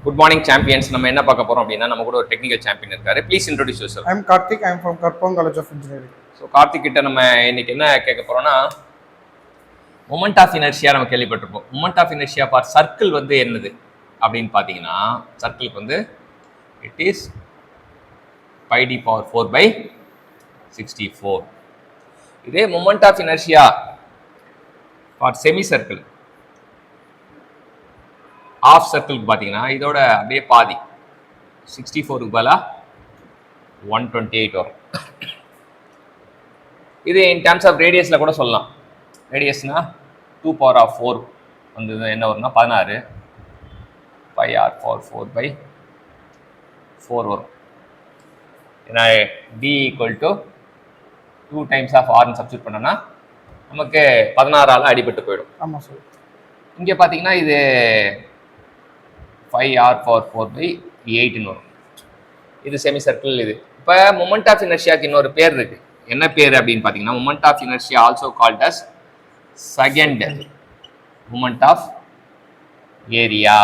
Good morning champions. நம்ம என்ன பார்க்க போறோம் அப்படின்னா, நம்ம கூட ஒரு டெக்னிக்கல் சாம்பியன் இருக்காரு. Please introduce yourself. I am Karthik. I am from Karpam College of Engineering. So Karthik கிட்ட நம்ம இன்னைக்கு என்ன கேட்க போறோம்னா, மொமெண்ட் ஆஃப் இனர்ஷியா நம்ம கேள்விப்பட்டிருப்போம். Moment of inertia for circle வந்து என்னது அப்படின்னு பார்த்தீங்கன்னா, சர்க்கிளுக்கு வந்து இட் இஸ் πd⁴/64. இதே moment of inertia for semi circle of சர்க்கிளுக்கு பார்த்தீங்கன்னா இதோட அப்படியே பாதி 64க்கு பதிலாக 128 வரும். இது இன் டேர்ம்ஸ் ஆஃப் ரேடியஸில் கூட சொல்லலாம். ரேடியஸ்னா 2⁴ வந்து என்ன வரும்னா 16 πr/4/4 வரும். ஏன்னா d = 2 டைம்ஸ் ஆஃப் ஆர்னு சப்ஸ்டியூட் பண்ணோன்னா நமக்கு 16ஆல் அடிபட்டு போயிடும். ஆமாம் சார். இங்கே பார்த்தீங்கன்னா இது 5r/4/8ன்னு வரும். இது செமி சர்க்கிள். இது இப்போ மொமெண்ட் ஆஃப் இனர்ஷியாக்கு இன்னொரு பேர் இருக்கு. என்ன பேர் அப்படின்னு பார்த்தீங்கன்னா, moment of inertia also called as second moment of area.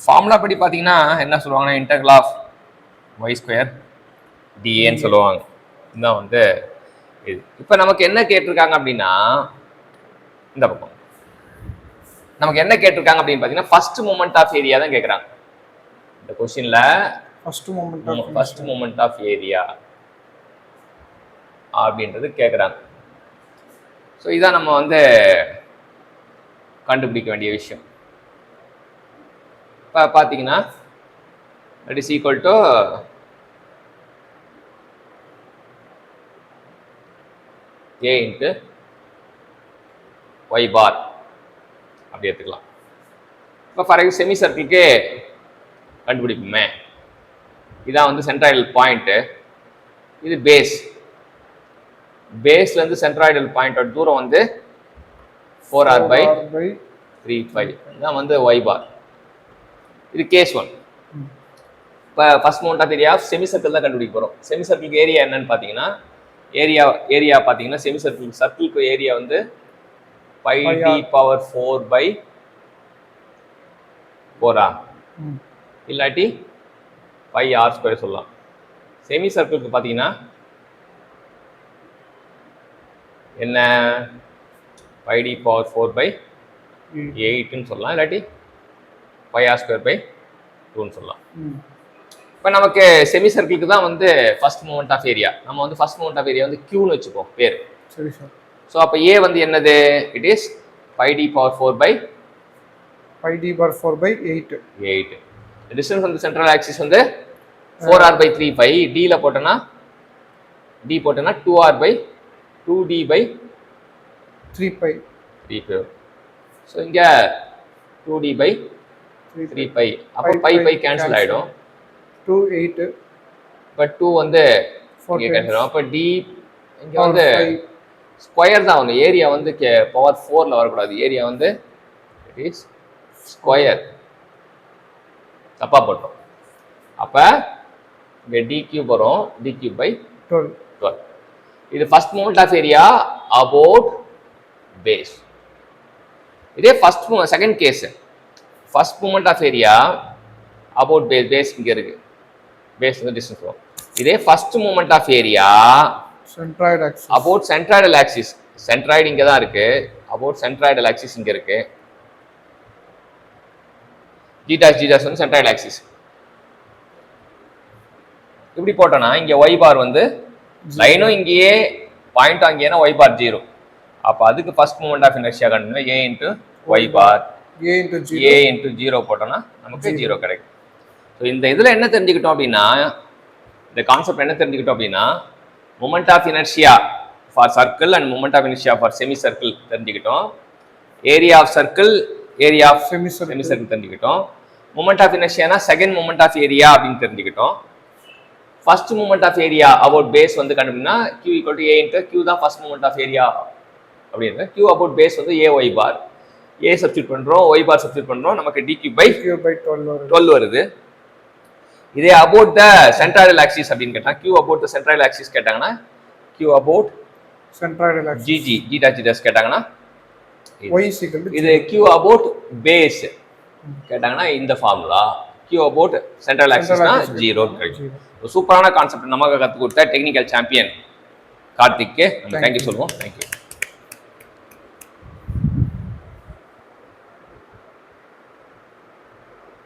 Formula படி பார்த்தீங்கன்னா என்ன சொல்லுவாங்கன்னா, இன்டெக்ரல் ஆஃப் y² dAன்னு சொல்லுவாங்க. இதுதான் வந்து இது. இப்போ நமக்கு என்ன கேட்டிருக்காங்க அப்படின்னா, இந்த பக்கம் நமக்கு என்ன கேட்டிருக்காங்க அப்படின்னு பார்த்தீங்கன்னா, ஃபர்ஸ்ட் மொமெண்ட் ஆஃப் ஏரியா தான் கேட்குறாங்க இந்த கொஸ்டின்ல. ஃபர்ஸ்ட் மொமெண்ட் ஆஃப் ஏரியா அப்படின்றது கேட்குறாங்க. ஸோ இதான் நம்ம வந்து கண்டுபிடிக்க வேண்டிய விஷயம். இப்போ பார்த்தீங்கன்னா that is equal to a × y பார் அப்படி எடுத்துக்கலாம். இப்போ ஃபார் எக்ஸாம்பிள் செமி சர்க்கிளுக்கு கண்டுபிடிப்போமே, இதான் வந்து சென்ட்ராய்டல் பாயிண்ட்டு, இது பேஸ். பேஸ்லேருந்து சென்ட்ராய்டல் பாயிண்டோட தூரம் வந்து 4r/3π. இதுதான் வந்து y பார். இது கேஸ் 1. இப்போ first moment of area semi circle தான் கண்டுபிடிக்க போகிறோம். செமி சர்க்கிளுக்கு ஏரியா என்னன்னு பார்த்தீங்கன்னா, ஏரியா பார்த்தீங்கன்னா செமி சர்க்கிளுக்கு ஏரியா வந்து πd⁴/4 இல்லாட்டி πr² சொல்லலாம். செமி சர்க்கிளுக்கு பார்த்தீங்கன்னா என்ன πd⁴/8ன்னு சொல்லலாம், இல்லாட்டி πr²/2ன்னு சொல்லலாம். இப்போ நமக்கு செமி சர்க்கிளுக்கு தான் வந்து ஃபர்ஸ்ட் மொமெண்ட் ஆஃப் ஏரியா. நம்ம வந்து ஃபர்ஸ்ட் மொமெண்ட் ஆஃப் ஏரியா வந்து க்யூன்னு வச்சுப்போம் பேர். சரி சார். ஸோ அப்போ ஏ வந்து என்னது, இட் இஸ் πd⁴/8. டிஸ்டன்ஸ் வந்து சென்ட்ரல் ஆக்சிஸ் வந்து 4r/3π. டியில் போட்டோன்னா 2r/2d/3π. ஸோ இங்கே 2d/3π. அப்போ π கேன்சல் ஆகிடும். 2 8. இப்போ 2 வந்து இங்கே கேன்சல் ஆகும். அப்போ டி இங்கே வந்து ஸ்கொயர் தான் வந்து ஏரியா வந்து பவர் 4ல் வரக்கூடாது. ஏரியா வந்து இட் இஸ் ஸ்கொயர். தப்பாக போட்டோம். அப்போ இங்கே d³ வரும், d³/12. இது first moment of area about base. இதே second case first moment of area about base இங்கே இருக்கு. பேஸ் வந்து டிஸ்டன்ஸ் வரும். இதே first moment of area about centroidal axis. Centroid இங்கே தான் இருக்கு. அபவுட் சென்ட்ராய்டல் ஆக்சிஸ் இங்கே இருக்கு. ஜீடாஸ் வந்து சென்ட்ராய்டல் ஆக்சிஸ். இப்படி போட்டோன்னா இங்கே ஒய் பார் வந்து லைனும் இங்கேயே பாயிண்ட் அங்கேனா ஒய் பார் 0. அப்போ அதுக்கு ஃபர்ஸ்ட் மொமெண்ட் ஆஃப் இனர்ஷியா கண்டுபிடிக்கணும். a × y பார் a × 0 போட்டோன்னா நமக்கு 0 கிடைக்கும். ஸோ இந்த இதில் என்ன தெரிஞ்சுக்கிட்டோம் அப்படின்னா, இந்த கான்செப்ட் என்ன தெரிஞ்சுக்கிட்டோம் அப்படின்னா, moment of inertia for circle and moment of inertia for semi circle தெரிஞ்சுக்கிட்டோம். Area of circle, area of semi circle தெரிஞ்சுக்கிட்டோம். மொமெண்ட் ஆஃப் இனர்ஷியானா செகண்ட் மொமெண்ட் ஆஃப் ஏரியா அப்படின்னு தெரிஞ்சுக்கிட்டோம். First moment of area about base வந்து கண்டுபிடினா q = a × q தான் first moment of area அப்படின்னு. q about base வந்து a y bar. a substitute பண்ணுறோம், y பார் சப்ஸ்டியூட் பண்ணுறோம், நமக்கு d³/12 வருது. இதே அபவுட் த சென்ட்ராய்டல் ஆக்சிஸ் அப்படின்னு கேட்டாங்க, q about the centroidal axis கேட்டாங்கன்னா q about centroidal axis. GG, ஜீட்டா ஜீட்டாஸ் கேட்டாங்கன்னா y is equal to இது q about base கேட்டாங்கன்னா இந்த ஃபார்முலா q about central axisனா 0 கிடைக்கும். சூப்பரான கான்செப்ட் நமக்கு கற்றுக் கொடுத்த டெக்னிக்கல் சாம்பியன் கார்த்திக்கு நம்ம தேங்க்யூ சொல்லுவோம். தேங்க்யூ.